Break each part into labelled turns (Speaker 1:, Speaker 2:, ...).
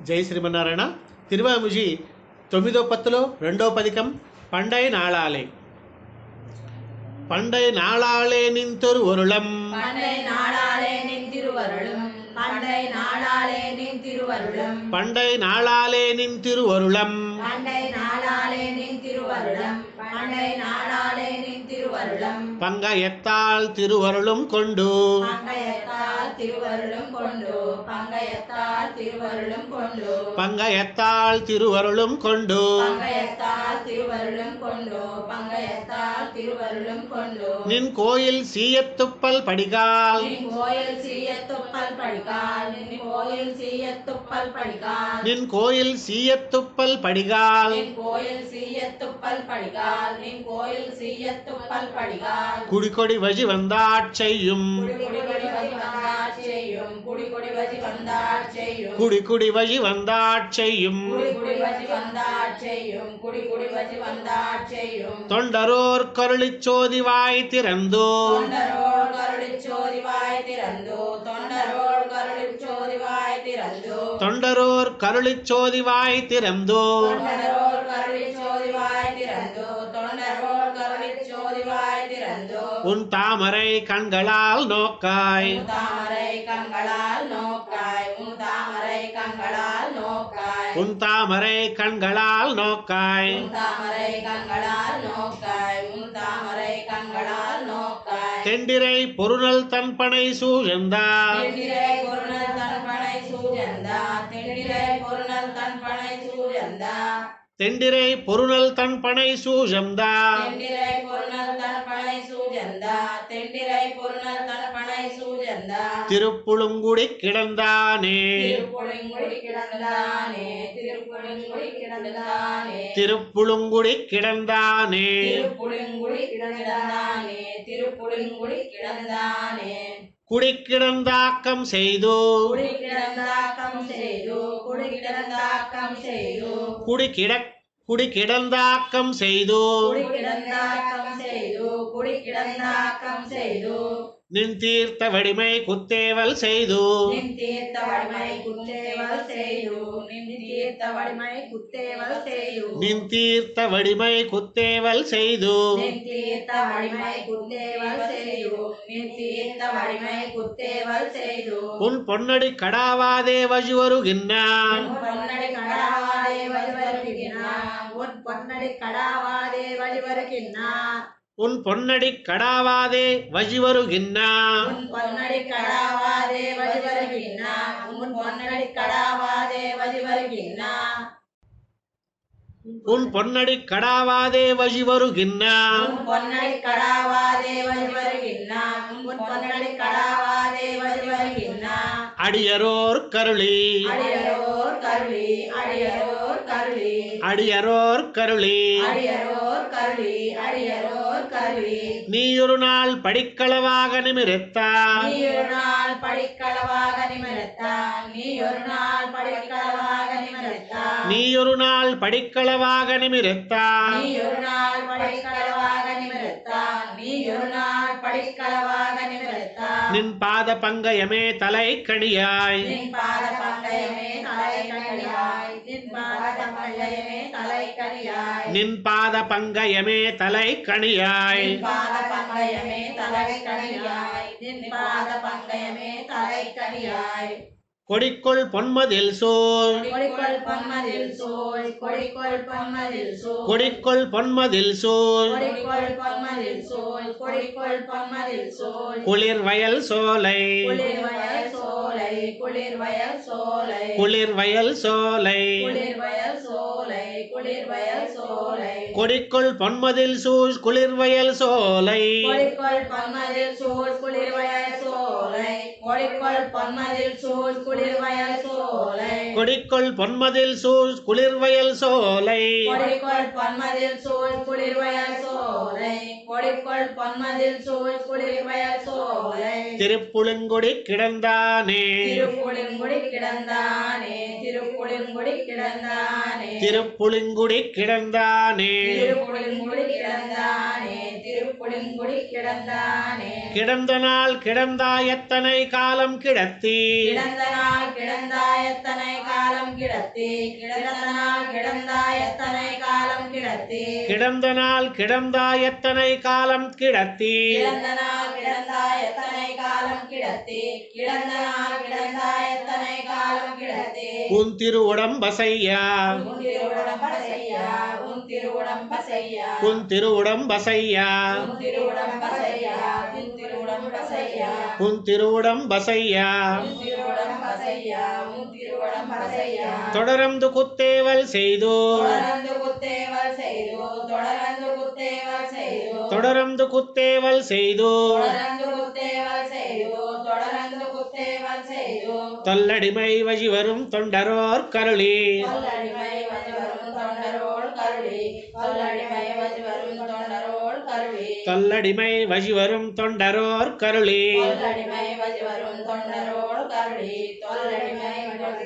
Speaker 1: జై శ్రీమన్నారాయణ. తిరువాముజి 9వ పత్తులో 2వ పదికం పండై నాళాలే. பண்டை நாளாலே நின்திருவருளம்
Speaker 2: பண்டை நாளாலே நின்திருவருளும் பண்டை நாளாலே நின்திருவருளும்
Speaker 1: பண்டை நாளாலே நின்திருவருளம்
Speaker 2: பண்டை நாளாலே நின்திருவருளம் பண்டை நாளாலே நின்திருவருளம்
Speaker 1: பங்கயத்தால் திருவருளும் கொண்டு
Speaker 2: பங்கயத்தால் திருவருளும் கொண்டு பங்கயத்தால் திருவருளும் கொண்டு
Speaker 1: பங்கயத்தால் திருவருளும் கொண்டு
Speaker 2: பங்கயத்தால் திருவருளும் கொண்டு பங்கயத்தால் திருவருளும் கொண்டு
Speaker 1: நின் கோயில் சீயத்துப்பல் படிகால்
Speaker 2: நின் கோயில் சீயத்துப்பல் படிகால் நின் கோயில் சீயத்துப்பல் படிகால்
Speaker 1: நின் கோயில் சீயத்துப்பல் படிகால்
Speaker 2: நின் கோயில் சீயத்துப்பல் படிகால் நின் கோயில் சீயத்துப்பல் படிகால்
Speaker 1: குடிகொடி வஜி வந்தாட்செய்யும்
Speaker 2: குடிகுடி வசி வந்தாட் செய்யும் குடிகுடி வசி வந்தாட் செய்யும்
Speaker 1: குடிகுடி வஜி வந்தாட்செய்யும்
Speaker 2: குடிகுடி வசி வந்தாட் செய்யும் குடிகுடி வசி வந்தாட் செய்யும்
Speaker 1: தொண்டரோர் கருளிச் சோதிவாய் திறந்தோ
Speaker 2: தொண்டரோள் கருளிச் சோதிவாய் திறந்தோ தொண்டரோள் கருளிச் சோதிவாய் திறந்தோ
Speaker 1: தொண்டரோர் கருளிச் சோதிவாய் திறந்தோ
Speaker 2: தொண்டரோள் கருளிச் சோதிவாய் திறந்தோ தொண்டரோள் கருளிச் சோதிவாய் திறந்தோ
Speaker 1: உன் தாமரை கண்களால் நோக்காய்
Speaker 2: உன் தாமரை கண்களால் நோக்காய் உன் தாமரை கண்களால் நோக்காய்
Speaker 1: உன் தாமரை கண்களால் நோக்காய்
Speaker 2: உன் தாமரை கண்களால் நோக்காய் உன் தாமரை கண்களால் நோக்காய்
Speaker 1: தெண்டிரை பொருணல் தன்பனை சூழந்தா
Speaker 2: தெண்டிரை பொருணல் தன்பனை சூழந்தா தெண்டிரை பொருணல் தன்பனை சூழந்தா
Speaker 1: தெண்டிரை பொருணல் தன்பனை சூழந்தா
Speaker 2: தெண்டிரை பொருணல் தன்பனை சூழந்தா தெண்டிரை பொருணல் தன்பனை சூழந்தா
Speaker 1: திருப்புழுங்குடி கிடந்தானே
Speaker 2: திருப்புளிங்குடி கிடந்தானே திருப்புளிங்குடி கிடந்தானே
Speaker 1: திருப்புழுங்குடி கிடந்தானே
Speaker 2: திருப்புளிங்குடி கிடந்தானே திருப்புளிங்குடி கிடந்தானே
Speaker 1: குடிக்கிடந்தாக்கம் செய்து
Speaker 2: குடி கிடந்தாக்கம் செய்து குடி கிடந்தாக்கம் செய்து
Speaker 1: குடிக்கிடந்தாக்கம் செய்து
Speaker 2: குடி கிடந்தாக்கம் செய்து குடி கிடந்தாக்கம் செய்து
Speaker 1: நின் தீர்த்த வடிமை குத்தேவல் செய்து
Speaker 2: நின் தீர்த்த வடிமை குத்தேவல் செய்து நின் தீர்த்த வடிமை குத்தேவல் செய்து
Speaker 1: நின் தீர்த்த வடிமை குத்தேவல் செய்து
Speaker 2: நின் தீர்த்த வடிமை குத்தேவல் செய்து நின் தீர்த்த வடிமை குத்தேவல் செய்து
Speaker 1: உன் பொன்னடி கடாவாதே வஜி வருகின்றான்
Speaker 2: உன் பொன்னடி கடாவாதே வழிவருகின்னா உன் பொன்னடி கடாவாதே வழிவருகின்னா
Speaker 1: உன் பொன்னடி கடாவாதே வஜி வருகின்றான்
Speaker 2: உன் பொன்னடி கடாவாதே வழிவருகின்னா உன் பொன்னடி கடாவாதே வழிவருகின்னா
Speaker 1: உன் பொன்னடி கடாவாதே வஜி வருகின்றான்
Speaker 2: உன் பொன்னடி கடாவாதே வழிவருகின்னா உன் பொன்னடி கடாவாதே வழிவருகின்னா
Speaker 1: அடியரோர் கருளி
Speaker 2: அடியரோர் கருளி அடியரோர் கருளி
Speaker 1: அடியரோர் கருளி
Speaker 2: அடியரோர் கருளி அடியரோர் கருளி
Speaker 1: நீயொரு நாள் படிக்களவாக நிமிர்த்தான்
Speaker 2: நீ ஒரு நாள் படிக்களவாக நிமிர்த்தான் நீ ஒரு நாள் படிக்களவாக நிமிர்த்தான்
Speaker 1: நீயொரு நாள் படிக்களவாக நிமிர்த்தான்
Speaker 2: நீ ஒரு நாள் படிக்களவாக நிமிர்த்தான் நீ ஒரு நாள் படிக்களவாக நிமிர்த்தான்
Speaker 1: நின் பாத பங்கயமே தலை கணியாய்
Speaker 2: நின் பாத பங்கயமே தலை கணியாய் நின் பாத பங்கயமே தலை கணியாய்
Speaker 1: நின் பாத பங்கயமே தலை கணியாய்
Speaker 2: நின் பாத பங்கயமே தலை கணியாய் நின் பாத பங்கயமே தலை கணியாய்
Speaker 1: கொடிக்குள் பொன்மதில் சூழ்
Speaker 2: கொடிக்கொள் பொன்மதில் சூழ் கொடிக்கொள் பொன்மதில் சூழ்
Speaker 1: கொடிக்குள் பொன்மதில் சூழ்
Speaker 2: கொடிக்கொள் பொன்மதில் சூழ் கொடிக்கொள் பொன்மதில் சூழ்
Speaker 1: குளிர் வயல் சோலை
Speaker 2: குளிர் வயல் சோலை குளிர் வயல் சோலை
Speaker 1: குளிர் வயல் சோலை
Speaker 2: குளிர் வயல் சோலை குளிர் வயல் சோலை
Speaker 1: கொடிக்குள் பொன்மதில் சூழ் குளிர் வயல் சோலை
Speaker 2: கொடிக்கொள் பொன்மதில் சூழ் குளிர் வயல் சோலை கொடிக்கொள் பொன்மதில் சூழ் குளிர் வயல் சோலை
Speaker 1: கொடிக்குள் பொன்மதில் சூழ் குளிர் வயல் சோலை
Speaker 2: கொடிக்கொள் பொன்மதில் சூழ் குளிர் வயல் சோலை கொடிக்கொள் பொன்மதில் சூழ் குளிர் வயல் சோலை
Speaker 1: திருப்புழுங்குடி கிடந்தானே
Speaker 2: திருப்புளிங்குடி கிடந்தானே திருப்புளிங்குடி கிடந்தானே
Speaker 1: திருப்புழுங்குடி கிடந்தானே
Speaker 2: திருப்புளிங்குடி கிடந்தானே திருப்புளிங்குடி கிடந்தானே
Speaker 1: கிடந்த நாள் கிடந்தா எத்தனை காலம் கிடத்தி
Speaker 2: கிடந்த நாள் கிடந்தாய் எத்தனை காலம் கிடத்தி கிடந்தனால் கிடந்தா எத்தனை காலம் கிடத்தி
Speaker 1: கிடந்தனால் கிடந்தா எத்தனை காலம் கிடத்தி
Speaker 2: கிடந்தனால் கிடந்தா எத்தனை காலம் கிடத்தி கிடந்தனால் கிடந்தா எத்தனை காலம் கிடத்தி
Speaker 1: உன் திருவுடம்பசையா
Speaker 2: உன் திருவுடம்பசையா உன் திருவுடம்பசையா
Speaker 1: உன் திருவுடம்பசையா
Speaker 2: உன் திருவுடம்பசையா உன் திருவுடம்பசையா
Speaker 1: உன் திருவுடம்பசையா
Speaker 2: உன் திருவுடம்பசையா உன் திருவுடம்பசையா
Speaker 1: தொடர்ந்து குத்தேவல் செய்தோ
Speaker 2: தொடர்ந்து குத்தேவல் செய்தோ தொடர்ந்து குத்தேவல் செய்தோ
Speaker 1: தொடர்ந்து குத்தேவல் செய்தோ
Speaker 2: தொடர்ந்து குத்தேவல் செய்தோ தொடர்ந்து குத்தேவல் செய்தோ
Speaker 1: தொல்லடிமை வழி வரும் தொண்டரோர் கருளி
Speaker 2: கொல்லடிமை வரும் தொண்டரோள் கருளி கொல்லடிமை வரும் தொண்டரோள் கருளி
Speaker 1: தொல்லடிமை வழி வரும் தொண்டரோர் கருளி
Speaker 2: கொல்லடிமை வரும் தொண்டரோள் கருளி தொல்லடிமை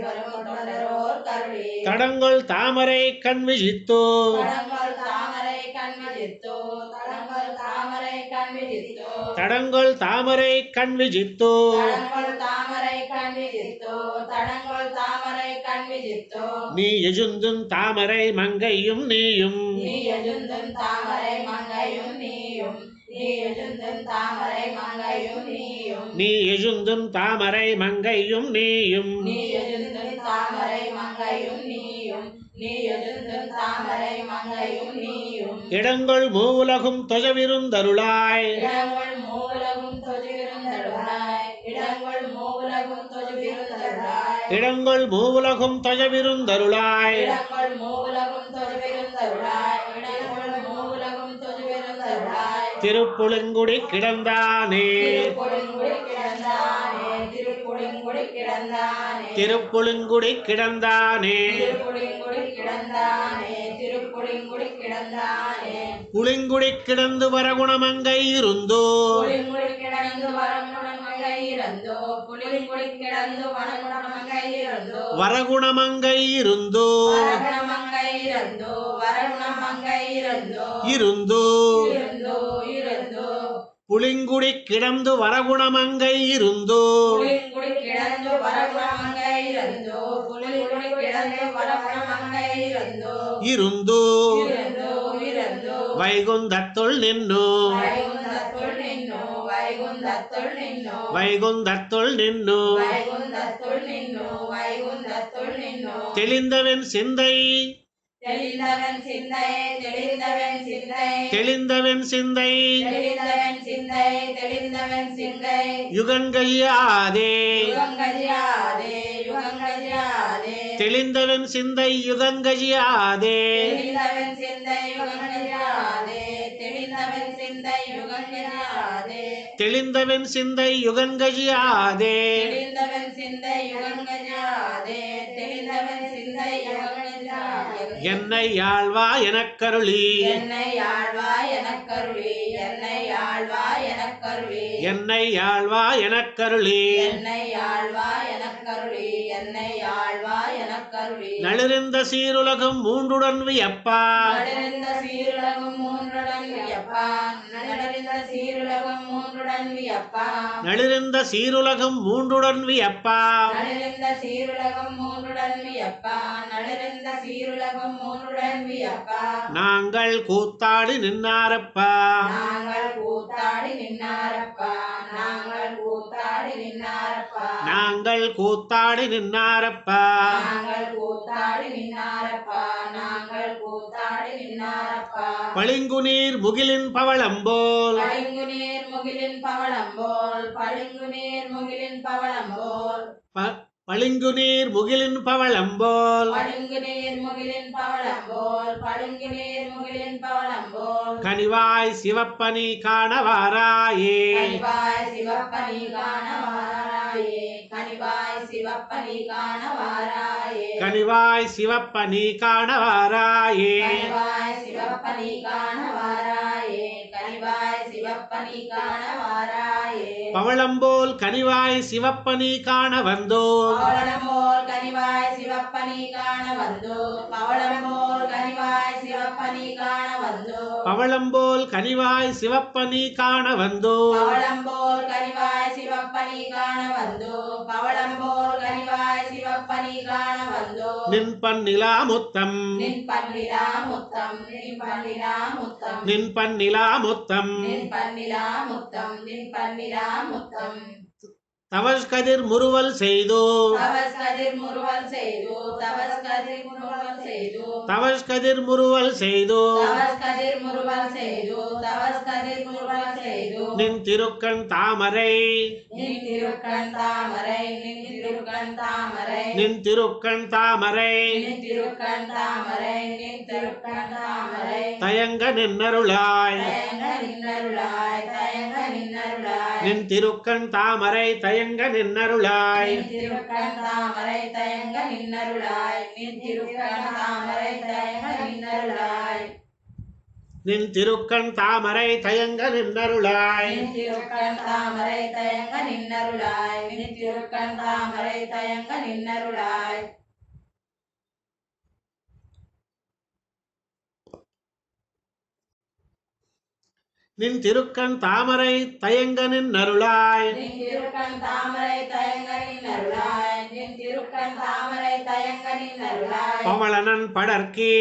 Speaker 2: வரும் தொண்டரோள் கருளி
Speaker 1: தடங்கொள் தாமரை கண் விழித்தோ
Speaker 2: தடங்கொள் தாமரை கண் விழித்தோ தடங்கொள் தாமரை கண் விழித்தோ
Speaker 1: தடங்கொள் தாமரை கண் விழித்தோ
Speaker 2: தடங்கொள் தாமரை கண் விழித்தோ தடங்கொள் தாமரை கண் விழித்தோ
Speaker 1: நீ எஜுந்தும் தாமரை மங்கையும் நீயும்
Speaker 2: நீ எழுந்தும் தாமரை மங்கையும் நீயும் நீ எழுந்தும் தாமரை மங்கையும் நீயும்
Speaker 1: நீ எஜுந்தும் தாமரை மங்கையும் நீயும்
Speaker 2: நீ எழுந்தும் தாமரை மங்கையும் நீயும் நீ எழுந்தும் தாமரை மங்கையும் நீயும்
Speaker 1: இடங்கொள் மூவுலகும் தொஜவிருந்தருளாய்
Speaker 2: இடங்கள் மூவுலகும் தொழுவிருந்தருளாய் இடங்கள் மூவுலகும் தொழுவிருந்தருளாய்
Speaker 1: இடங்கொள் மூவுலகும் தொஜவிருந்தருளாய்
Speaker 2: இடங்கள் மூவுலகும் தொழுவிருந்தருளாய் இடங்கள் மூவுலகும் தொழுவிருந்தருளாய்
Speaker 1: திருப்புளிங்குடி கிடந்தானே
Speaker 2: திருப்புளிங்குடி கிடந்தானே திருப்புளிங்குடி கிடந்தானே
Speaker 1: திருப்புளிங்குடி கிடந்தானே
Speaker 2: திருப்புளிங்குடி கிடந்தானே திருப்புளிங்குடி கிடந்தானே
Speaker 1: புளிங்குடி கிடந்து வரகுணமங்கை இருந்தோ
Speaker 2: புளிங்குடி கிடந்து வரகுணமங்கை இருந்தோ புளிங்குடி கிடந்து வரகுணமங்கை இருந்தோ
Speaker 1: வரகுணமங்கை இருந்தோ
Speaker 2: வரகுணமங்கை இருந்தோ வரகுணமங்கை இருந்தோ
Speaker 1: இருந்தோ
Speaker 2: இருந்தோ இருந்தோ
Speaker 1: புளிங்குடி கிடந்து வரகுணமங்கை இருந்தோ
Speaker 2: புளிங்குடி கிடந்து வரகுணமங்கை இருந்தோ புளிங்குடி கிடந்து வரகுணமங்கை இருந்தோ
Speaker 1: இருந்தோ
Speaker 2: இருந்தோ இருந்தோ
Speaker 1: வைகுந்தத்துள் நின்னோ
Speaker 2: வைகுந்தத்துள் நின்னோ வைகுந்தத்துள் நின்னோ
Speaker 1: வைகுந்தத்துள் நின்னோ
Speaker 2: வைகுந்தத்துள் நின்னோ வைகுந்தத்துள் நின்னோ
Speaker 1: தெளிந்தவன் சிந்தை
Speaker 2: தெளிந்தவன் சிந்தை தெளிந்தவன் சிந்தை
Speaker 1: தெளிந்தவன் சிந்தை
Speaker 2: தெளிந்தவன் சிந்தை தெளிந்தவன் சிந்தை
Speaker 1: யுகங்கழியாதே
Speaker 2: யுகங்கஜியாதே யுகங்கஜியாதே
Speaker 1: தெளிந்தவன் சிந்தை யுகங்கழியாதே
Speaker 2: தெளிந்தவன் சிந்தை யுகங்கஜியாதே தெளிந்தவன் சிந்தை யுகங்கஜியாதே
Speaker 1: தெளிந்தவன் சிந்தை யுகங்கழியாதே
Speaker 2: தெளிந்தவன் சிந்தை யுகங்கஜியாதே தெளிந்தவன் சிந்தை யுகங்கஜியாதே
Speaker 1: என்னை ஆழ்வா எனக்கருளி
Speaker 2: என்னை ஆழ்வாய் எனக்கருளி என்னை ஆழ்வாய் எனக்கருளி
Speaker 1: என்னை ஆழ்வா எனக்கருளி
Speaker 2: என்னை ஆழ்வாய் எனக்கருளி என்னை ஆழ்வாய் எனக்கருளி
Speaker 1: நளிர்ந்த சீருலகம் மூன்றுடன் வியப்பா
Speaker 2: நடந்த சீருலகம் மூன்றுடன் வியப்பா நடந்த சீருலகம் மூன்றுடன் வியப்பா
Speaker 1: நளிர்ந்த சீருலகம் மூன்றுடன் வியப்பா
Speaker 2: நடந்த சீருலகம் மூன்றுடன் வியப்பா நடந்த சீருலகம் மூன்றுடன் வியப்பா
Speaker 1: நாங்கள் கூத்தாடி நின்னாரப்பா
Speaker 2: நாங்கள் கூத்தாடி நின்னாரப்பா நாங்கள் கூத்தாடி நின்னாரப்பா
Speaker 1: நாங்கள் கூத்தாடி நின்னாரப்பா
Speaker 2: நாங்கள் கூத்தாடி நின்னாரப்பா நாங்கள் கூத்தாடி நின்னாரப்பா
Speaker 1: பளிங்கு நீர் முகிலின் பவளம்போல்
Speaker 2: பளிங்கு நீர் முகிலின் பவளம்போல் பளிங்கு நீர் முகிலின் பவளம்போல்
Speaker 1: பளிங்கு நீர் முகிலின் பவளம்போல்
Speaker 2: பளிங்கு நீர் முகிலின் பவளம்போல் பளிங்கு நீர் முகிலின் பவளம்போல்
Speaker 1: கனிவாய் சிவப்பனி காணவாராயே
Speaker 2: கனிவாய் சிவப்பனி காணவாராயே கனிவாய் சிவப்பனி காணவாராயே
Speaker 1: கனிவாய் சிவப்பனி காணவாராயே
Speaker 2: கனிவாய் சிவப்பனி காணவாராயே கனிவாய் சிவப்பனி காணவாராயே
Speaker 1: பவளம்போல் கனிவாய் சிவப்பனி காண வந்தோ
Speaker 2: பவளம்போல் கனிவாய் சிவப்பனி காண வந்தோ பவளம்போல் கனிவாய் சிவப்பனி காண வந்தோ
Speaker 1: பவளம்போல் கனிவாய் சிவப்பனி காண வந்தோ
Speaker 2: பவளம்போல் கனிவாய் சிவப்பனி காண வந்தோ பவளம்போல் கனிவாய் சிவப்பனி காண வந்தோ
Speaker 1: நின் பன்னிலா முத்தம்
Speaker 2: நின் பன்னிலா முத்தம் நின் பன்னிலா முத்தம்
Speaker 1: நின் பன்னிலா முத்தம்
Speaker 2: நின் பன்னிலா முத்தம் நின் பன்னிலா முத்தம்
Speaker 1: தவஸ்கதிர் முறுவல் செய்தோ
Speaker 2: தவஸ்கதிர் முறுவல் செய்தோ தவஸ்கதிர் முறுவல் செய்தோ
Speaker 1: தவஸ்கதிர் முறுவல் செய்தோ
Speaker 2: தவஸ்கதிர் முறுவல் செய்தோ தவஸ்கதிர் முறுவல் செய்தோ
Speaker 1: நின் திருக்கண் தாமரை
Speaker 2: நின் திருக்கண் தாமரை நின் திருக்கண் தாமரை
Speaker 1: நின் திருக்கண் தாமரை
Speaker 2: நின் திருக்கண் தாமரை நின் திருக்கண் தாமரை
Speaker 1: தயங்க நின்னருளாய்
Speaker 2: தயங்க நின்னருளாய் தயங்க நின்னருளாய்
Speaker 1: நின் திருக்கண் தாமரை தயங்க நின்னருளாய்
Speaker 2: நின் திருக்கண் தாமரை தயங்க நின்னருளாய் நின் திருக்கண் தாமரை தயங்க நின்னருளாய்
Speaker 1: நின் திருக்கண் தாமரை தயங்க நின்னருளாய்
Speaker 2: நின் திருக்கண் தாமரை தயங்க நின்னருளாய் நின் திருக்கண் தாமரை தயங்க நின்னருளாய்
Speaker 1: நின் திருக்கண் தாமரை தயங்க நின்னருளாய்
Speaker 2: நின் திருக்கண் தாமரை தயங்க நின்னருளாய் நின் திருக்கண் தாமரை தயங்க நின்னருளாய்
Speaker 1: பவளனன் படர்க்கி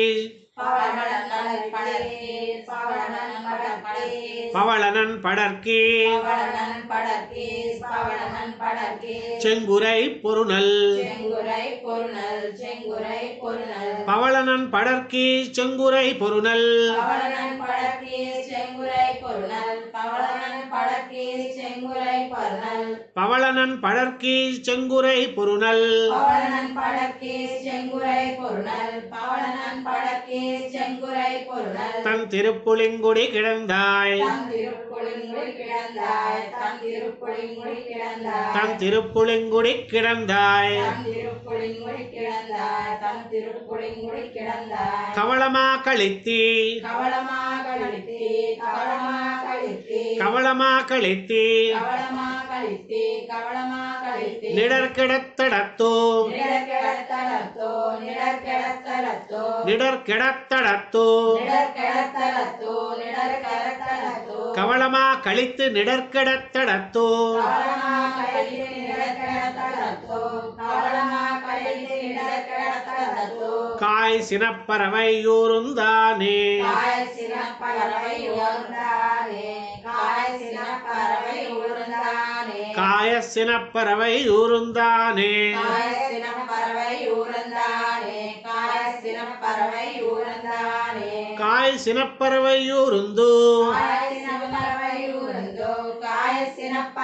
Speaker 2: பவளனன் படர்க்கீர் பவளனன் படர்க்கீர்
Speaker 1: பவளனன் படர்க்கி
Speaker 2: பவளனன் படர்க்கீர் பவளனன் படர்க்கீர்
Speaker 1: செங்குரை பொருநல்
Speaker 2: செங்குரை பொருநல் செங்குரை பொருநல்
Speaker 1: பவளனன் படர்க்கி செங்குரை பொருநல்
Speaker 2: பவளனன் படர்க்கீர் செங்குரை பொருநல் பவளனன் படர்க்கீர் செங்குரை பொருநல்
Speaker 1: பவளனன் படர்க்கி செங்குரை பொருநல்
Speaker 2: பவளனன் படர்க்கீர் செங்குரை பொருநல் பவளனன் படர்க்கீர் செங்குரை பொருநல்
Speaker 1: தன் திருப்புலிங்குடி கிடந்தாய்
Speaker 2: தன் திருப்புலிங்குடி கிடந்தாய் தன் திருப்புலிங்குடி கிடந்தாய்
Speaker 1: தன் திருப்புலிங்குடி கிடந்தாய்
Speaker 2: தன் திருப்புலிங்குடி கிடந்தாய் தன் திருப்புலிங்குடி கிடந்தாய்
Speaker 1: கவளமா கழித்தி
Speaker 2: கவளமா கழித்தி கவளமா கழித்தி
Speaker 1: கவளமா கழித்தி
Speaker 2: கவளமா கழித்தி கவளமா கழித்தி
Speaker 1: நிடர்கிடத்தடத்தோ
Speaker 2: நிடர்கிடத்தலத்தோ நிடர்கிடத்தலத்தோ
Speaker 1: நிடர்கிடத்தடத்தோ
Speaker 2: நிடர்கிடத்தலத்தோ நிடர்கிடத்தலத்தோ
Speaker 1: கவளமா கழித்து நிடர்கிடத்தடத்தோ
Speaker 2: கவளமா கழித்து நிடர்கிடத்தலத்தோ கவளமா கழித்து நிடர்கிடத்தலத்தோ
Speaker 1: காய் சினப்பறவை ஊருந்தானே
Speaker 2: காய் சினப்பறவை ஊர்ந்தானே காய் சினப்பறவை ஊர்ந்தானே
Speaker 1: காய சினப்பறவை ஊருந்தானே
Speaker 2: காய் சினப்பறவை ஊர்ந்தானே காய் சினப்பறவை ஊர்ந்தானே
Speaker 1: காய் சினப்பறவை ஊருந்து
Speaker 2: காய் சினப்பறவை ஊர்ந்தோ காய் சினப்பறவை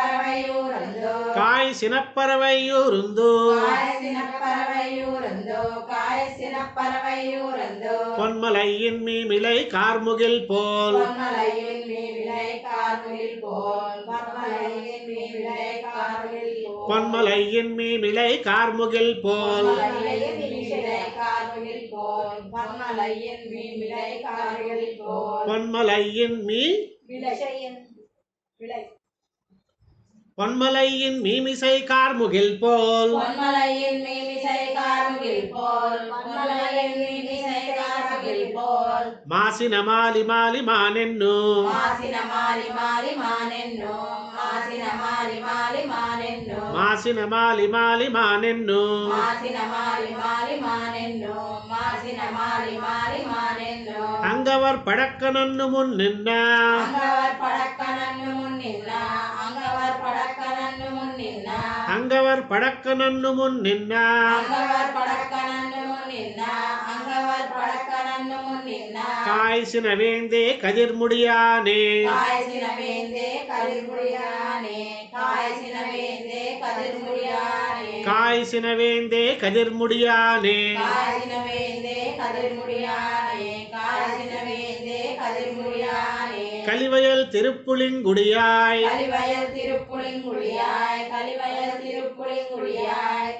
Speaker 2: ஊர்ந்தோ
Speaker 1: காய் சினப்பறவை ஊருந்து
Speaker 2: காய் சினப்பறவை ஊர்ந்தோ காய் சினப்பறவை ஊர்ந்தோ
Speaker 1: பொன்மலையின் மீமிலை கார்முகில் போல்
Speaker 2: பொன்மலையின் மீவிலை கார்முகில் போல் பொன்மலையின் மீவிலை கார்முகில் போல்
Speaker 1: பொன்மலையின் மீமிலை கார்முகில் போல்
Speaker 2: பொன்மலையின் மீவிலை கார்முகில் போல் பொன்மலையின் மீவிலை கார்முகில் போல்
Speaker 1: பொன்மலையின் மீ
Speaker 2: விளையின் விளை
Speaker 1: பொன்மலையின் மீமிசை கார்முகில் போல்
Speaker 2: பொன்மலையின் மீமிசை கார்முகில் போல் பொன்மலையின் மீமிசை கார்முகில் போல்
Speaker 1: மாசின மாலி மாலி மானென்னு
Speaker 2: மாசின மாலி மாலி மானென்னோ மாசின மாலி மாலி மானென்னோ
Speaker 1: மாசின மாலி மாலி மானென்னு
Speaker 2: மாசின மாலி மாலி மானென்னோ மாசின மாலி மாலி மானென்னோ
Speaker 1: அங்கவர் படக்கனன்னு முன் நின்ன
Speaker 2: ಅಂಗವರ್ ಪಡಕ್ಕನನ್ನು ಮುನ್ನಿಲ್ಲ ಅಂಗವರ್ ಪಡಕ್ಕನನ್ನು ಮುನ್ನಿಲ್ಲ
Speaker 1: அங்கவர் படக்கனன்னு முன் நின்ன
Speaker 2: ಅಂಗವರ್ ಪಡಕ್ಕನನ್ನು ಮುನ್ನಿಲ್ಲ ಅಂಗವರ್ ಪಡಕ್ಕನನ್ನು ಮುನ್ನಿಲ್ಲ
Speaker 1: காய்ச்சின வேந்தே கதிர்முடியானே
Speaker 2: ಕಾಯಸಿನ ಬೇಂದೆ ಕದಿರ್ಮುಡಿಯಾನೆ ಕಾಯಸಿನ ಬೇಂದೆ ಕದಿರ್ಮುಡಿಯಾನೆ
Speaker 1: காய்ச்சின வேந்தே கதிர்முடியானே
Speaker 2: ಕಾಯಸಿನ ಬೇಂದೆ ಕದಿರ್ಮುಡಿಯಾನೆ ಕಾಯಸಿನ ಬೇಂದೆ ಕದಿರ್ಮುಡಿಯಾನೆ
Speaker 1: கலிவயல் திருப்புலிங்குடியாய்
Speaker 2: கலிவயல் திருப்புலிங்குடியாய் கலிவயல் திருப்புலிங்குடியாய்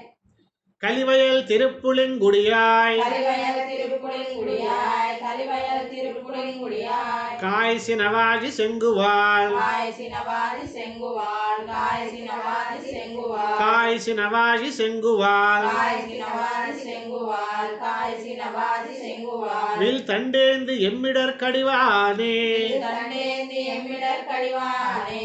Speaker 1: கலிவயல் திருப்புலிங்குடியாய்
Speaker 2: கலிவயல் திருப்புலிங்குடியாய் கலிவயல் திருப்புலிங்குடியாய்
Speaker 1: காய்ச்சினவாகி செங்குவாள்
Speaker 2: காயசினவாதி செங்குவாள் காயசினவாதி செங்குவாள்
Speaker 1: காய்ச்சினவாகி செங்குவாள்
Speaker 2: காயசினவாதி செங்குவாள் காயசினவாதி செங்குவாள்
Speaker 1: வில் தண்டேந்து எம்மிடர் கடிவானே
Speaker 2: தண்டேந்தி எம்மிடர் கடிவானே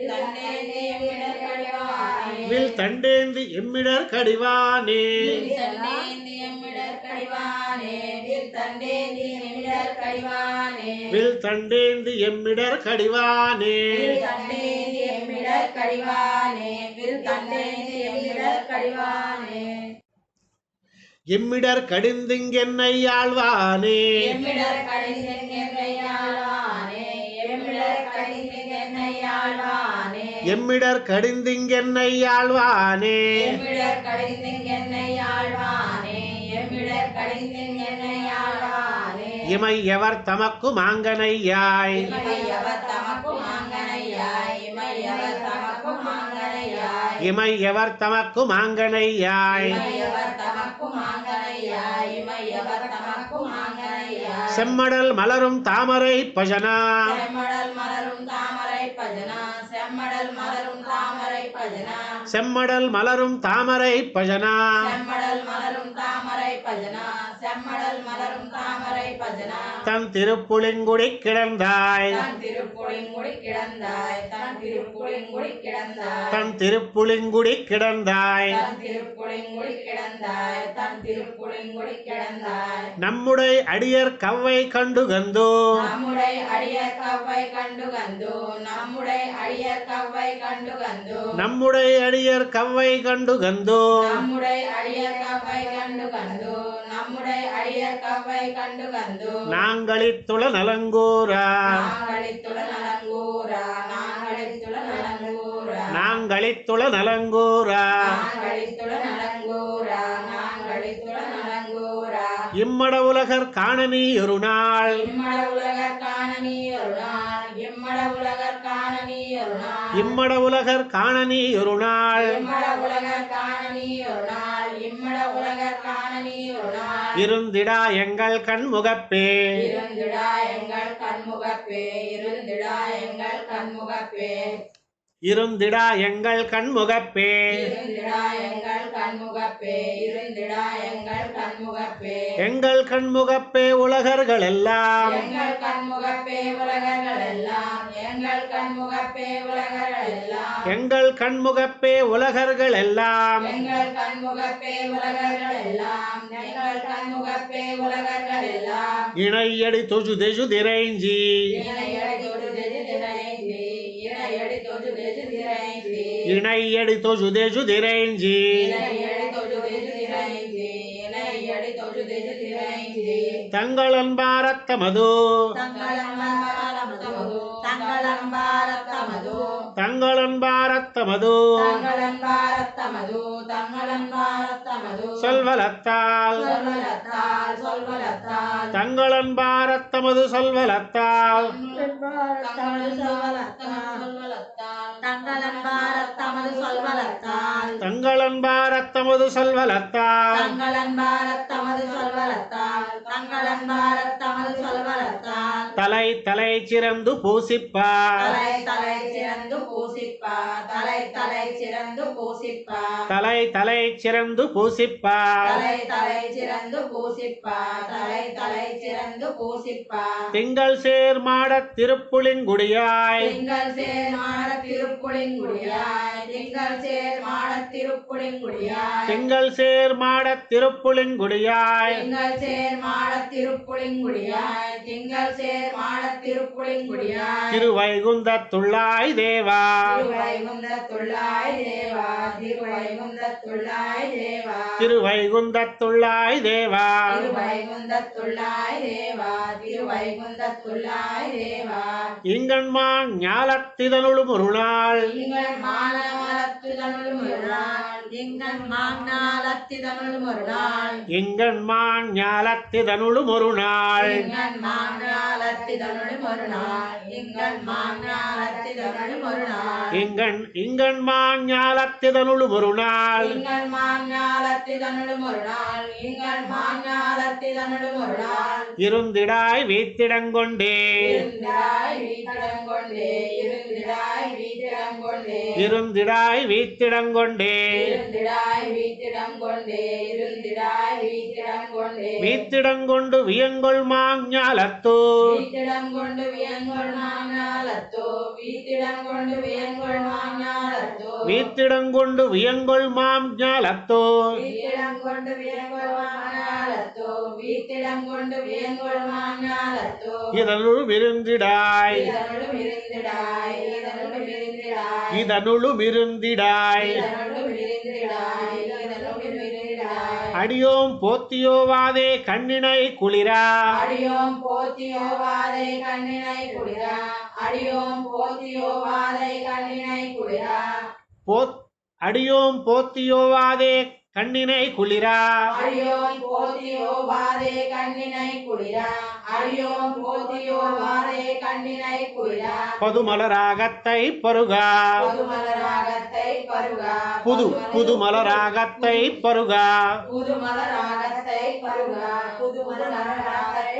Speaker 2: தண்டேந்தி எம்மிடர் கடிவானே
Speaker 1: வில் தண்டேந்தி எம்மிடர் கடிவானே
Speaker 2: வில் தண்டேந்தி எம்மிடர் கடிவானே வில் தண்டேந்தி எம்மிடர் கடிவானே
Speaker 1: வில் தண்டேந்தி எம்மிடர் கடிவானே
Speaker 2: வில் தண்டேந்தி எம்மிடர் கடிவானே வில் தண்டேந்தி எம்மிடர் கடிவானே
Speaker 1: எம்மிடர் கடிந்திங்கென்னை ஆழ்வானே
Speaker 2: எம்மிடர் கடிந்தென்னை ஆழ்வானே எம்மிடர் கடிந்தென்னை ஆழ்வானே
Speaker 1: எம்மிடர் கடிந்திங்கென்னை ஆழ்வானே
Speaker 2: எம்மிடர் கடிந்தென்னை ஆழ்வானே எம்மிடர் கடிந்தென்னை ஆழ்வானே
Speaker 1: இமையவர் தமக்கு மாங்கனையாய்
Speaker 2: இமையவர் தமக்கு மாங்கனையாய் இமையவர் தமக்கு மாங்கனையாய்
Speaker 1: இமையவர் தமக்கு மாங்கனையாய்
Speaker 2: இமையவர் தமக்கு மாங்கனையாய் இமையவர் தமக்கு மாங்கனையாய்
Speaker 1: செம்மடல் மலரும் தாமரை பஜனா
Speaker 2: செம்மடல் மலரும் தாமரை பஜனா செம்மடல் மலரும் தாமரை பஜனா
Speaker 1: செம்மடல் மலரும் தாமரை பஜனா
Speaker 2: செம்மடல் மலரும் தாமரை பஜனா செம்மடல் மலரும் தாமரை பஜனா
Speaker 1: தன் திருப்புளிங்குடி கிடந்தாய்
Speaker 2: தன் திருப்புளிங்குடி கிடந்தாய் தன் திருப்புளிங்குடி கிடந்தாய்
Speaker 1: தன் திருப்புளிங்குடி கிடந்தாய்
Speaker 2: தன் திருப்புளிங்குடி கிடந்தாய் தன் திருப்புளிங்குடி கிடந்தாய்
Speaker 1: நம்முடைய அடியர் கவ்வை கண்டு கந்தோ
Speaker 2: நம்முடைய அடியர் கவ்வை கண்டு கந்து நம்முடைய அடியர் கவ்வை கண்டு கந்து
Speaker 1: நம்முடைய அடியர் கவ்வை கண்டு கந்தோ
Speaker 2: நம்முடைய அடியர் கவ்வை கண்டு கந்து நம்முடைய அடியர் கவ்வை கண்டு கந்து
Speaker 1: நாங்களித்துள நலங்கூரா
Speaker 2: நாங்களித்துள நலங்கூரா நாங்களித்துள நலங்கூரா
Speaker 1: நாங்களித்துள நலங்கூரா
Speaker 2: நாங்களித்துள நலங்கூரா நாங்களித்துள நலங்கூரா
Speaker 1: இம்மட உலகர் காண நீ ஒரு நாள்
Speaker 2: இம்மட உலகர் காண நீ ஒரு நாள் இம்மட உலகர் காண நீ ஒரு நாள்
Speaker 1: இம்மட உலகர் காண நீ ஒரு நாள்
Speaker 2: இம்மட உலகர் காண நீ ஒரு நாள் இம்மட உலகர் காண நீ ஒரு நாள்
Speaker 1: இருந்திடா எங்கள் கண்முகப்பே
Speaker 2: இருந்திடா எங்கள் கண்முகப்பே இருந்திடா எங்கள் கண்முகப்பே
Speaker 1: இருந்திடா எங்கள் கண்முகப்பே
Speaker 2: இருந்திடா எங்கள் கண்முகப்பே இருந்திடா எங்கள் கண்முகப்பே
Speaker 1: எங்கள் கண்முகப்பே உலகர்கள் எல்லாம்
Speaker 2: எங்கள் கண்முகப்பே உலகர்கள் எல்லாம் எங்கள் கண்முகப்பே உலகர்கள் எல்லாம்
Speaker 1: எங்கள் கண்முகப்பே உலகர்கள் எல்லாம்
Speaker 2: எங்கள் கண்முகப்பே உலகர்கள் எல்லாம் எங்கள் கண்முகப்பே உலகர்கள் எல்லாம்
Speaker 1: இணையடி தொஜு தெஜு திரைஞ்சி
Speaker 2: இணையடி தொடு தெஜு திரைஞ்சி இணையடி தொடு தெஜு திரைஞ்சி
Speaker 1: இணையடி தொஜு தெஜு திரைஞ்சி
Speaker 2: இணையடி தொடு தெஜு திரைஞ்சி இணையடி தொடு தெஜு திரைஞ்சி
Speaker 1: தங்களன்பாரத்தமது
Speaker 2: தங்களன்பாரத்தமது தங்களன்பாரத்தமது
Speaker 1: தங்களன்பாரத்தமது
Speaker 2: தங்களன்பாரத்தமது தங்களன்பாரத்தமது
Speaker 1: சொல்வலத்தால்
Speaker 2: சொல்வலத்தால் சொல்வலத்தால்
Speaker 1: தங்களன்பாரத்தமது சொல்வலத்தால்
Speaker 2: தங்களன்பாரத்தமது சொல்வலத்தால்
Speaker 1: தங்களன்பாரத்தமது சொல்வலத்தால்
Speaker 2: தங்களன்பாரத்தமது சொல்வலத்தால் தங்களன்பாரத்தமது சொல்வலத்தால்
Speaker 1: தலை தலை சிறந்து பூசிப்பார்
Speaker 2: தலை தலை சிறந்து பூசிப்பார் தலை தலை சிறந்து பூசிப்பார்
Speaker 1: தலை தலை சிறந்து பூசிப்பார்
Speaker 2: தலை தலை சிறந்து பூசிப்பார் தலை தலை சிறந்து பூசிப்பார்
Speaker 1: திங்கள் சேர் மாடத் திருப்புளிங்குடியாய்
Speaker 2: திங்கள் சேர் மாட திருப்புளிங்குடியாய் திங்கள் சேர் மாட திருப்புளிங்குடியாய்
Speaker 1: திங்கள் சேர் மாடத் திருப்புளிங்குடியாய்
Speaker 2: திங்கள் சேர் மாட திருப்புளிங்குடியாய் திங்கள் சேர் மாட திருப்புளிங்குடியாய்
Speaker 1: திருவைகுந்தத்துள்ளாய் தேவா
Speaker 2: திருவைகுந்தத்துள்ளாய் தேவா திருவைகுந்தத்துள்ளாய் தேவா
Speaker 1: திருவைகுந்தத்துள்ளாய் தேவா
Speaker 2: திருவைகுந்தத்துள்ளாய் தேவா திருவைகுந்தத்துள்ளாய் தேவா
Speaker 1: இங்கண்மான் ஞாலத்திதனுளும் ஒரு நாள்
Speaker 2: திங்கள் மானமலத்துதனுள் ஒரு நாள் திங்கள் மாங்காலத்திதனுள் ஒரு நாள்
Speaker 1: இங்கண்மான் ஞாலத்திதனுளும் ஒரு நாள்
Speaker 2: திங்கள் மாங்காலத்திதனுள் ஒரு நாள் திங்கள் மாங்காலத்திதனுள் ஒரு நாள்
Speaker 1: இங்கண்மான் ஞாலத்திதனுளும் ஒரு நாள்
Speaker 2: திங்கள் மாங்காலத்திதனுள் ஒரு நாள் திங்கள் மாங்காலத்திதனுள் ஒரு நாள்
Speaker 1: இருந்திடாய் வீத்திடங்கொண்டே
Speaker 2: இருந்திடாய் வீட்டிடங்கொண்டே இருந்திடாய் வீட்டிடங்கொண்டே
Speaker 1: இருந்திடாய் வீத்திடங்கொண்டே
Speaker 2: இருந்திடாய் வீட்டிடங்கொண்டே இருந்திடாய் வீட்டிடங்கொண்டே வந்தே
Speaker 1: வீத்திடங்கொண்டு வியங்கொள் மாஞாலத்தோ
Speaker 2: வீத்திடம் கொண்டு வியங்கொள் மாஞாலத்தோ வீத்திடம் கொண்டு வியங்கொள் மாஞாலத்தோ
Speaker 1: வீத்திடங்கொண்டு வியங்கொள் மாஞாலத்தோ
Speaker 2: வீத்திடம் கொண்டு வியங்கொள் மாஞாலத்தோ வீத்திடம் கொண்டு வியங்கொள் மாஞாலத்தோ
Speaker 1: இதனுள் விருந்திடாய்
Speaker 2: இதனுள் விருந்திடாய் இதனுள் விருந்திடாய்
Speaker 1: இதனுளும் இருந்திடாய்
Speaker 2: இதனுள் விருந்திடாய் இதனுள் விருந்திடாய்
Speaker 1: அடியோம் போத்தியோவாதே கண்ணினை குளிரா
Speaker 2: அடியோம் போத்தியோவாதை கண்ணினை குளிரா அடியோம் போத்தியோவாதை கண்ணினை குளிரா
Speaker 1: அடியோம் போத்தியோவாதே கண்ணினை குளிரா
Speaker 2: அடியோம் போத்தியோவாதை கண்ணினை குளிரா அடியோம் போத்தியோவாதை கண்ணினை குளிரா
Speaker 1: பதுமலராகத்தை பருகா
Speaker 2: புதுமலராகத்தை பருகா
Speaker 1: புதுமலராகத்தை பருகா
Speaker 2: புதுமலராகத்தை பருகா புதுமலராகத்தை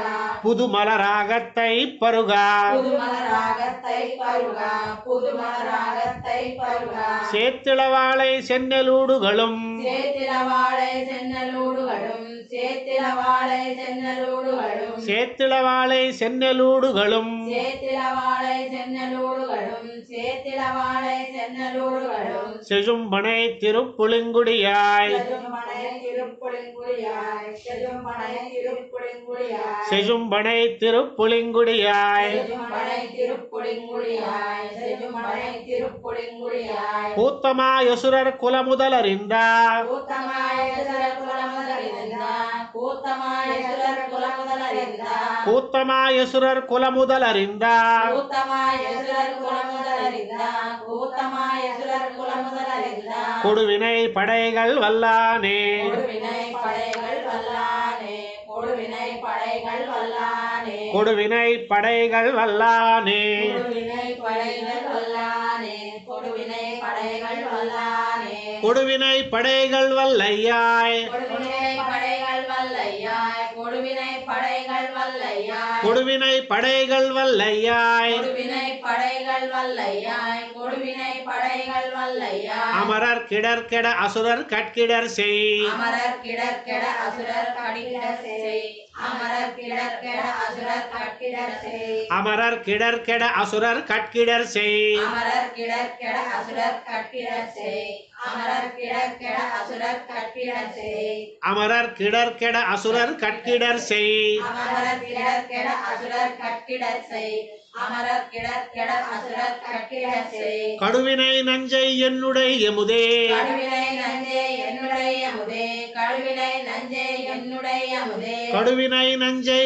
Speaker 2: பருகா
Speaker 1: புதுமலராகத்தை பருகா
Speaker 2: புதுமலராகத்தை பருகா புதுமலராகத்தை பருகா
Speaker 1: சேத்திளவாளை சென்னலூடுகளும்
Speaker 2: சேத்திலவாழை சென்னலூடுகளும் சேத்திலவாழை சென்னலூடுகளும்
Speaker 1: சேத்திளவாளை சென்னலூடுகளும்
Speaker 2: சேத்திலவாழை சென்னலூடுகளும் சேத்திலவாழை சென்னலூடுகளும்
Speaker 1: செழும்பனை திருப்புளிங்குடியாய்
Speaker 2: செதும்பனை திருப்புளிங்குடியாய் செதும்பனை திருப்புளிங்குடியாய்
Speaker 1: செழும்பனை திருப்புளிங்குடியாய்
Speaker 2: செதும்பனை திருப்புளிங்குடியாய் செதும்பனை திருப்புளிங்குடியாய்
Speaker 1: கூத்தமாயசுரர் குலமுதலறிந்தா
Speaker 2: கூத்தமாயசுரர் குலமுதலறிந்தா கூத்தமாயசுரர் குலமுதலறிந்தா
Speaker 1: கூத்தமாயசுரர் குலமுதலறிந்தா
Speaker 2: கூத்தமாயசுரர் குலமுதலறிந்தா கூத்தமாயசுரர் குலமுதலறிந்தா
Speaker 1: கொடுவினை படைகள் வல்லானே
Speaker 2: கொடுவினை படைகள் வல்லானே கொடுவினை படைகள் வல்லானே
Speaker 1: கொடுவினை படைகள் வல்லானே
Speaker 2: கொடுவினை படைகள் வல்லானே கொடுவினை படைகள் வல்லானே
Speaker 1: கொடுவினை படைகள் வல்லையாய்
Speaker 2: கொடுவினை படைகள் வல்லையாய் கொடுவினை படைகள் வல்லையாய்
Speaker 1: கொடுவினை படைகள் வல்லையாய்
Speaker 2: கொடுவினை படைகள் வல்லையாய் கொடுவினை படைகள் வல்லையாய்
Speaker 1: அமரர் கிடர்கெட அசுரர் கட்கிடர் செய்
Speaker 2: அமரர் கிடர்கெட அசுரர் கடிகிடர் செய் அமரர் கிடர்கெட அசுரர் கட்கிடர் செய்
Speaker 1: அமரர் கிடர்கெட அசுரர் கட்கிடர் செய்
Speaker 2: அமரர் கிடர்கெட அசுரர் கட்கிடர் செய் அமரர் கிடர்கெட அசுரர் கட்கிடர் செய்
Speaker 1: அமரர் கிடர்கெட அசுரர் கட்கிடர் செய்
Speaker 2: அமரர் கிடர்கெட அசுரர் கட்கிடர் செய் அமரர் கிடர்கெட அசுரர் கட்கிடர் செய்
Speaker 1: கடுவினை நஞ்சை என்னுடைய எமுதே
Speaker 2: கடுவினை நஞ்சே என்னுடைய அமுதே கடுவினை நஞ்சே என்னுடைய அமுதே
Speaker 1: கடுவினை நஞ்சை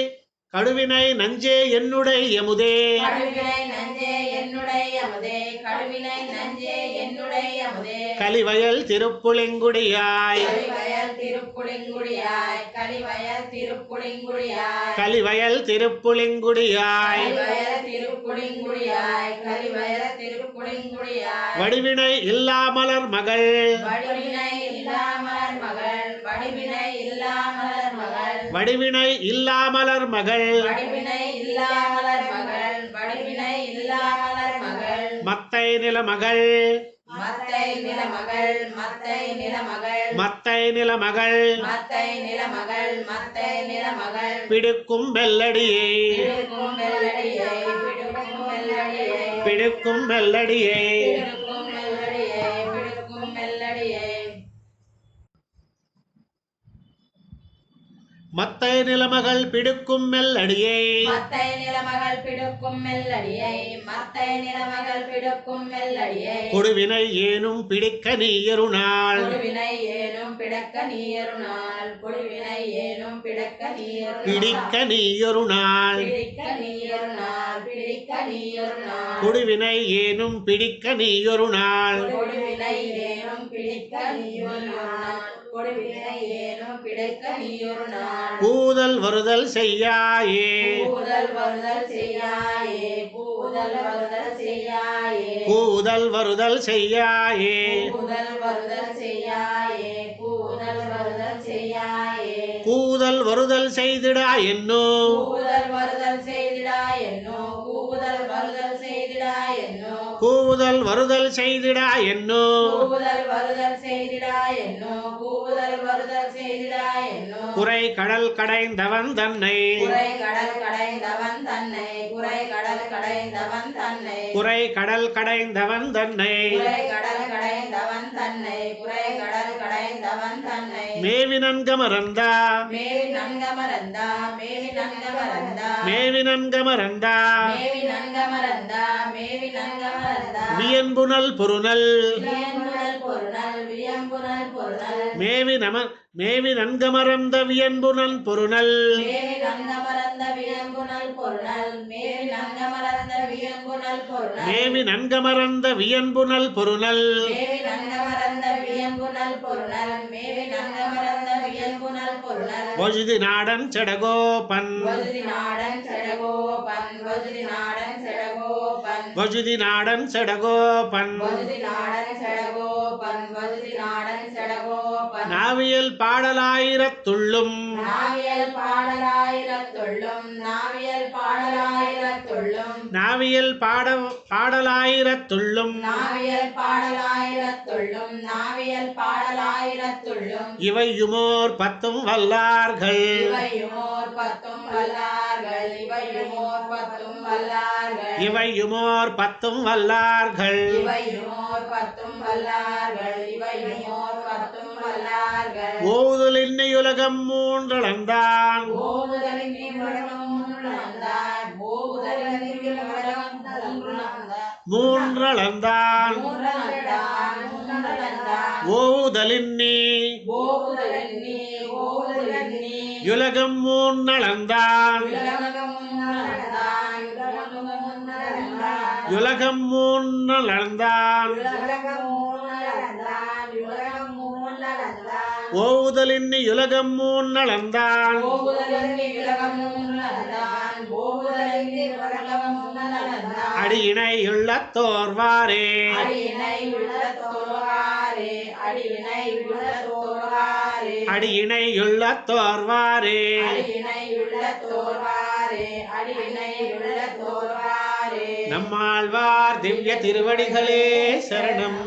Speaker 1: கடுவினை நஞ்சே என்னுடைய எமுதே
Speaker 2: கடுவினை நஞ்சே என்னுடைய அமுதே கடுவினை நஞ்சே என்னுடைய அமுதே
Speaker 1: கலிவயல் திருப்புளிங்குடியாய்
Speaker 2: கலிவயல் திருப்புளிங்குடியாய் கலிவயல் திருப்புளிங்குடியாய்
Speaker 1: கலிவயல் திருப்புளிங்குடியாய்
Speaker 2: கலிவயல் திருப்புளிங்குடியாய் கலிவயல் திருப்புளிங்குடியாய்
Speaker 1: வடிவினை இல்லாமலர் மகள்
Speaker 2: வடிவினை இல்லாமலர் மகள் வடிவினை இல்லாமலர் மகள்
Speaker 1: வடிவினை இல்லாமலர் மகள்
Speaker 2: வடிவினை இல்லாமலர் மகள் வடிவினை இல்லாமலர் மகள்
Speaker 1: மத்தை நிலமகள்
Speaker 2: மத்தை நிலமகள் மத்தை நிலமகள்
Speaker 1: மத்தை நிலமகள்
Speaker 2: மத்தை நிலமகள் மத்தை நிலமகள்
Speaker 1: பிடிக்கும் வெள்ளடியை
Speaker 2: பிடுக்கும் வெள்ளடியை பிடுக்கும் வெள்ளடியை
Speaker 1: பிடிக்கும் வெள்ளடியை
Speaker 2: பிடுக்கும் வெள்ளடியை பிடுக்கும் வெள்ளடியை
Speaker 1: மத்தை நிலமகள் பிடிக்கும் மெல்லடியை
Speaker 2: மத்தை நிலமகள் பிடுக்கும் மெல்லடியை மத்தை நிலமகள் பிடுக்கும் மெல்லடியை
Speaker 1: கொடுவினை ஏனும் பிடிக்க நீயருநாள்
Speaker 2: கொடுவினை ஏனும் பிடக்க நீயருநாள் கொடுவினை ஏனும் பிடக்க நீயருநாள்
Speaker 1: பிடிக்க நீயருநாள்
Speaker 2: பிடிக்க நீயருநாள் பிடிக்க நீயருநாள்
Speaker 1: கொடுவினை ஏனும் பிடிக்க நீயொருநாள்
Speaker 2: கொடுவினை ஏனும் பிடிக்க நீயொருநாள் கொடுவினை ஏனும் பிடிக்க நீயொருநாள்
Speaker 1: பூதல் வருதல் செய்யாயே
Speaker 2: பூதல் வருதல் செய்யாயே பூதல் வருதல் செய்யாயே
Speaker 1: பூதல் வருதல் செய்யாயே
Speaker 2: பூதல் வருதல் செய்யாயே பூதல் வருதல் செய்யாயே
Speaker 1: கூதல் வருதல் செய்திடா என்னோ
Speaker 2: கூதல் வருதல் செய்திடா என்னோ கூதல் வருதல் செய்திடா என்னோ
Speaker 1: கூவுதல் வருதல் செய்திடா என்னோ
Speaker 2: கூவுதல் வருதல் செய்திடா என்னோ கூவுதல் வருதல் செய்திடா என்னோ
Speaker 1: குறை கடல் கடைந்தவன் தன்னை
Speaker 2: குறை கடல் கடைந்தவன் தன்னை குறை கடல் கடைந்தவன் தன்னை
Speaker 1: குறை கடல் கடைந்தவன் தன்னை
Speaker 2: குறை கடல் கடைந்தவன் தன்னை குறை கடல் கடைந்தவன் தன்னை
Speaker 1: மேவி நன்கமரந்தா
Speaker 2: மேவி நன்கமரந்தா மேவி நன்கமரந்தா
Speaker 1: மேவி நன்கமரந்தா
Speaker 2: மேவி நன்கமரந்தா மேவி நன்கமரந்தா
Speaker 1: வியன்புனல் பொருநல்
Speaker 2: வியம்புனல் பொருநல் வியம்புனல் பொருநல்
Speaker 1: மேவி நன்கமரந்த வியன்புனல் பொருநல்
Speaker 2: மேவி நன்கமரந்த வியம்புனல் பொருநல் மேவி நன்கமரந்த வியம்புனல் பொருநல்
Speaker 1: மேவி நன்கமரந்த வியன்புனல் பொருநல்
Speaker 2: மேவி நன்கமரந்த வியம்புனல் பொருநல் மேவி நன்கமரந்த வியம்புனல் பொருநல்
Speaker 1: ஒழுதி நாடன் செடகோபன்
Speaker 2: வஜுதி நாடன் செடகோபன் வஜுதி நாடன் செடகோபன்
Speaker 1: ஒழுதி நாடன் செடகோபன்
Speaker 2: வஜுதி நாடன் செடகோபன் வஜுதி நாடன் செடகோபன்
Speaker 1: நாவியல் பாடலாயிரத்துள்ளும்
Speaker 2: நாவியல் பாடலாயிரத்துள்ளும் நாவியல் பாடலாயிரத்துள்ளும்
Speaker 1: நாவியல் பாடலாயிரத்துள்ளும்
Speaker 2: நாவியல் பாடலாயிரத்துள்ளும் நாவியல் பாடலாயிரத்துள்ளும்
Speaker 1: இவையுமோர் பத்தும் வல்லார்கள்
Speaker 2: இவையுமோர் பத்தும் வல்லார்கள் இவையுமோர் பத்தும் வல்லார்கள்
Speaker 1: இவையுமோர் பத்தும் வல்லார்கள்
Speaker 2: இவையுமோர் பத்தும் வல்லார்கள் இவையுமோர் பத்தும் வல்லார்கள்
Speaker 1: ஓவுதல் இன்னையுலகம் மூன்றளந்தான்
Speaker 2: ஓவுதலின் உலகம் மூன்றளந்தான் ஓவுதலின் உலகம்
Speaker 1: மூன்றளந்தான்
Speaker 2: மூன்றளந்தான் மூன்றளந்தான்
Speaker 1: ஓவுதலின் நீ
Speaker 2: ஓவுதலின் நீ ஓவுதலின் நீ
Speaker 1: யுலகம் மூன்றளந்தான்
Speaker 2: உலகம் மூன்றளந்தான் உலகம் மூன்றளந்தான்
Speaker 1: யுலகம் மூன்றளந்தான்
Speaker 2: உலகம் மூன்றளந்தான் உலகம் மூன்றளந்தான்
Speaker 1: ஓவுதலின் யுலகம் மூன்றளந்தான்
Speaker 2: ஓவுதலின் உலகம் மூன்றளந்தான் ஓவுதலின் உலகம் மூன்றளந்தான்
Speaker 1: அடியினை உள்ளத்தோர்வாரே
Speaker 2: அடியினை உள்ளத்தோர்வாரே அடியினை உள்ளத்தோர்வாரே
Speaker 1: அடியினை உள்ளத்தோர்வாரே
Speaker 2: அடியினை உள்ளத்தோர்வாரே அடியினை உள்ளத்தோர்வாரே
Speaker 1: நம்மாழ்வார் திவ்ய திருவடிகளே சரணம்.